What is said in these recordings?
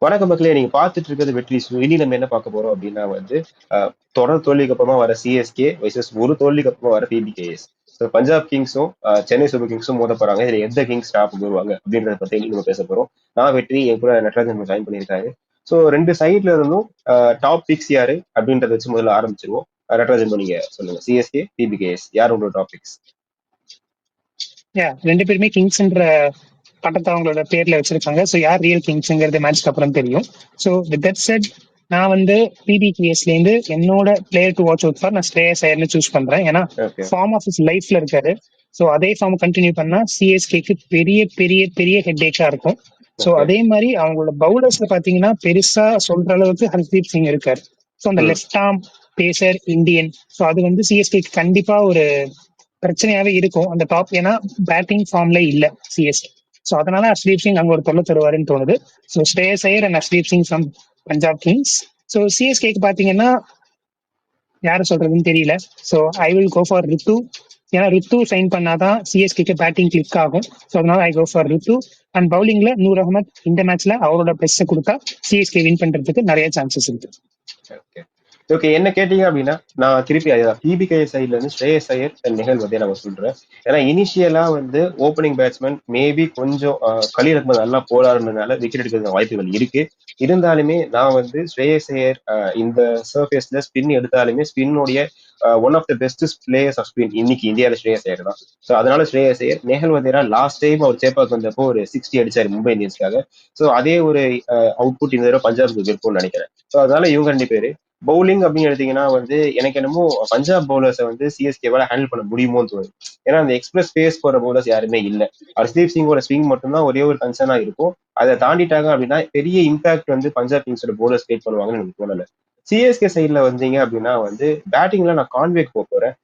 வணக்கம் மக்களே, நீங்க பார்த்துட்டு இருக்கிறது வெற்றி ஷோ. இனி நம்ம என்ன பார்க்க போறோம் அப்படின்னா வந்து தொடர் தோல்விக்கு அப்புறமா வர சிஎஸ்கே வைசஸ் ஒரு தோல்விக்கு அப்புறமா வர பிபிகேஎஸ். ஸோ பஞ்சாப் கிங்ஸும் சென்னை சூப்பர் கிங்ஸும் மோத போறாங்க. இதுல எந்த கிங்ஸ் டாப் வருவாங்க அப்படின்றத பத்தி இன்னைக்கு நம்ம பேச போறோம். நான் வெற்றி, என் கூட நட்ராஜன் ஜாயின் பண்ணியிருக்காரு. ஸோ ரெண்டு சைட்ல இருந்தும் டாப் பிக்ஸ் யாரு அப்படின்றத வச்சு முதல்ல ஆரம்பிச்சிருவோம். நட்ராஜன், நீங்க சொல்லுங்க, சிஎஸ்கே பிபிகேஎஸ் யார் உங்களோட டாப் பிக்ஸ்? ரெண்டு பேருமே கிங்ஸ்ன்ற பட்டத்தை அவங்களோட பேர்ல வச்சிருக்காங்க. ஸோ யார் ரியல் கிங்ஸ்ங்கிறது மேட்ச்க்கு அப்புறம் தெரியும். ஸோ வித் தட் செட், நான் வந்து பிபிகேஎஸ்ல இருந்து என்னோட player to watch out for நான் ஸ்ரேயஸ் ஐயர்னு சூஸ் பண்றேன். ஏன்னா ஃபார்ம் ஆஃப் இஸ் லைஃப்ல இருக்காரு. ஸோ அதே ஃபார்ம் கண்டினியூ பண்ணா சிஎஸ்கேக்கு பெரிய பெரிய பெரிய ஹெட்டேக்கா இருக்கும். ஸோ அதே மாதிரி அவங்களோட பவுலர்ஸ்ல பாத்தீங்கன்னா பெருசா சொல்ற அளவுக்கு ஹர்தீப் சிங் இருக்காரு. ஸோ அந்த left arm pacer Indian, so அது வந்து சிஎஸ்கேக்கு கண்டிப்பா ஒரு பிரச்சனையாவே இருக்கும் அந்த டாப். ஏன்னா பேட்டிங் ஃபார்ம்ல இல்ல சிஎஸ்கே. ஸோ அதனால ஹர்ஷ்தீப் சிங் அங்க ஒரு தொல்லை தருவாருன்னு தோணுது. So Shreyas Iyer and Harshdeep Singh from Punjab Kings. So சிஎஸ்கேக்கு பாத்தீங்கன்னா யாரு சொல்றதுன்னு தெரியல. So I will go for Rithu. ஏன்னா ரித்து சைன் பண்ணாதான் சிஎஸ்கேக்கு பேட்டிங் கிளிக் ஆகும். ஸோ அதனால I go for Rithu. And பவுலிங்ல நூர் அகமத் இந்த மேட்ச்ல அவரோட பெஸ்ட் கொடுத்தா சிஎஸ்கே வின் பண்றதுக்கு நிறைய சான்சஸ் இருக்கு. ஓகே, என்ன கேட்டீங்க அப்படின்னா நான் திருப்பி பிபிகே சைட்ல இருந்து ஸ்ரேயஸ் ஐயர் நிகழ் வந்து நம்ம சொல்றேன். ஏன்னா இனிஷியலா வந்து ஓப்பனிங் பேட்ஸ்மேன் மேபி கொஞ்சம் கலீல் அஹ்மத் நல்லா போராடுறதுனால விக்கெட் எடுக்கிறது வாய்ப்புகள் இருக்கு. இருந்தாலுமே நான் வந்து ஸ்ரேயஸ் ஐயர் இந்த சர்ஃபேஸ்ல ஸ்பின் எடுத்தாலுமே ஸ்பின்னுடைய one of the best players of spin இன்னைக்கு இந்தியாவில் ஸ்ரேயஸ் ஐயர் தான். ஸோ அதனால ஸ்ரேயஸ் ஐயர், நேஹல் வதேரா லாஸ்ட் டைம் அவர் சேப்பாக்கு வந்தப்போ ஒரு 60 அடிச்சாரு மும்பை இந்தியன்ஸ்க்காக. ஸோ அதே ஒரு அவுட்புட் இந்த தடவை பஞ்சாப்க்கு இருக்கும்னு நினைக்கிறேன். ஸோ அதனால இவங்க ரெண்டு பேரு பவுலிங் அப்படின்னு எடுத்தீங்கன்னா வந்து எனக்கு என்னமோ பஞ்சாப் பவுலர்ஸை வந்து சிஎஸ்கேவால ஹேண்டில் பண்ண முடியுமோன்னு தோணுது. ஏன்னா அந்த எக்ஸ்பிரஸ் பேஸ் போற பவுலர்ஸ் யாருமே இல்லை. ஹர்ஷ்தீப் சிங்கோட ஸ்விங் மட்டும்தான் ஒரே ஒரு கன்சர்னா இருக்கும். அதை தாண்டிட்டாங்க அப்படின்னா பெரிய இம்பாக்ட் வந்து பஞ்சாப் கிங்ஸோட பவுலர்ஸ் கிரியேட் பண்ணுவாங்கன்னு எனக்கு தோணல. சிஎஸ்கே சைட்ல வந்தீங்க அப்படின்னா வந்து பேட்டிங்ல நான் கான்வேக்கு போறேன்.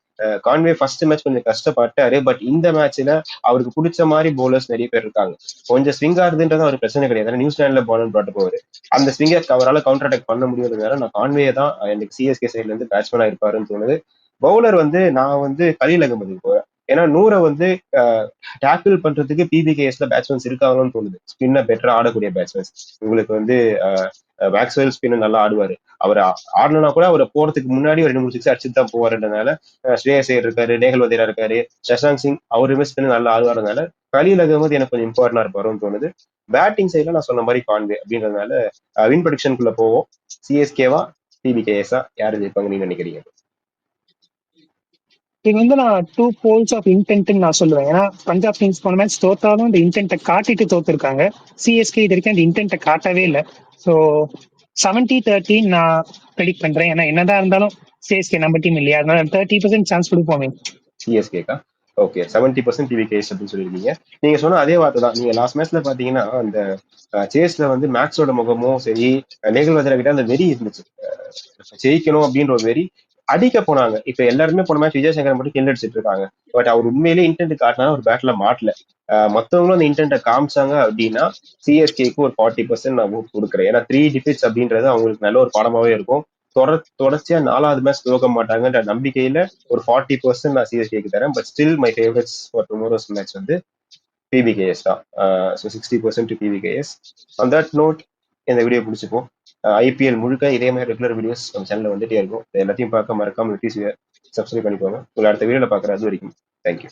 கான்வே ஃபர்ஸ்ட் மேட்ச் கொஞ்சம் கஷ்டப்பட்டாரு. பட் இந்த மேட்ச்ல அவருக்கு பிடிச்ச மாதிரி பவுலர்ஸ் நிறைய பேர் இருக்காங்க. கொஞ்சம் ஸ்விங் ஆகுதுன்றது ஒரு பிரச்சனை கிடையாது. நியூசிலாந்துல பவுலர் போட்டு போவாரு. அந்த ஸ்விங்கை அவரால் கவுண்டர் அட்டாக் பண்ண முடியாததுனால நான் கான்வே தான் எனக்கு சிஎஸ்கே சைட்ல இருந்து பேட்ஸ்மேனா இருப்பாருன்னு தோணுது. பவுலர் வந்து நான் வந்து கலீல் அகமதுக்கு போறேன். ஏன்னா நூரை வந்து டேக்கிள் பண்றதுக்கு பிபிகேஎஸ்ல பேட்ஸ்மேன்ஸ் இருக்காங்கன்னு தோணுது. ஸ்பின்னை பெட்டரா ஆடக்கூடிய பேட்ஸ்மேன்ஸ். உங்களுக்கு வந்து மேக்ஸ்வெல் ஸ்பின் நல்லா ஆடுவாரு. அவர் ஆடணும்னா கூட அவரை போறதுக்கு முன்னாடி ஒரு 2-3 சிக்ஸ் அடிச்சுட்டு தான் போவாருன்றதுனால ஸ்ரேயஸ் ஐயர் இருக்காரு, நேஹல் வதேரா இருக்காரு, சஷாங்க் சிங் அவருமே ஸ்பின் நல்லா ஆடுவாருனால கலீல் அகமது எனக்கு கொஞ்சம் இம்பார்ட்டன்டா இருப்பாருன்னு தோணுது. பேட்டிங் சைட்ல நான் சொன்ன மாதிரி கான்வே அப்படின்றதுனால வின் ப்ரெடிக்ஷனுக்குள்ள போவோம். சிஎஸ்கேவா பிபிகேஎஸ்ஆ யாரு ஜெயிப்பாங்க நீங்க நினைக்கிறீங்க? இது வந்து நான் 2 போல்ஸ் ஆஃப் இன்டென்ட் நான் சொல்லுவேன். ஏன்னா பஞ்சாப் கிங்ஸ் போன மேட்ச் தோத்தாலும் இந்த இன்டென்ட்டை காட்டிட்டு தோத்துருக்காங்க. சிஎஸ்கே இது வரைக்கும் அந்த இன்டென்ட்டை காட்டவே இல்லை. ஸோ 70-30 நான் ப்ரெடிக்ட் பண்றேன். ஏன்னா என்னதான் இருந்தாலும் சிஎஸ்கே நம்ம டீம் இல்லையா, அதனால 30% சான்ஸ் கொடுப்போமே சிஎஸ்கேக்கா. ஓகே, 70% பிவிகேஎஸ் அப்படின்னு சொல்லியிருக்கீங்க. நீங்க சொன்ன அதே வார்த்தை தான். நீங்க லாஸ்ட் மேட்ச்ல பாத்தீங்கன்னா அந்த சேஸ்ல வந்து மேக்ஸோட முகமும் சரி, நேகல் வதரா கிட்ட அந்த வெறி இருந்துச்சு, ஜெயிக்கணும் அப்படின்ற ஒரு வெறி. அடிக்க போனாங்க. இப்ப எல்லாருமே போன மேட்ச் விஜய் சங்கர் மட்டும் கில் அடிச்சிட்டு இருக்காங்க. பட் அவர் உண்மையிலேயே இன்டென்ட் காட்டினா ஒரு பேட்ல மாட்டல. மத்தவங்களும் அந்த இன்டென்ட்டை காமிச்சாங்க அப்படின்னா சிஎஸ்கேக்கு ஒரு 40% நான் கொடுக்குறேன். ஏன்னா 3 டிஃபிட்ஸ் அப்படின்றது அவங்களுக்கு நல்ல ஒரு பாடமாவே இருக்கும். தொடர்ச்சியா 4வது மேட்ச் தோக்க மாட்டாங்கன்ற நம்பிக்கையில ஒரு 40% நான் சிஎஸ்கேக்கு தரேன். But still my favourites for tomorrow's match வந்து பிபிகேஎஸ் தான். So 60% to PBKS. On that note இந்த வீடியோ பிடிச்சிப்போம். ஐபிஎல் முழுக்க இதே மாதிரி ரெகுலர் வீடியோஸ் நம்ம சேனல்ல வந்துட்டே இருக்கும். எல்லாத்தையும் பார்க்க மறக்காம சப்ஸ்கிரைப் பண்ணிக்கோங்க. உங்களை அடுத்த வீடியோல பார்க்குறது வரைக்கும் தேங்க்யூ.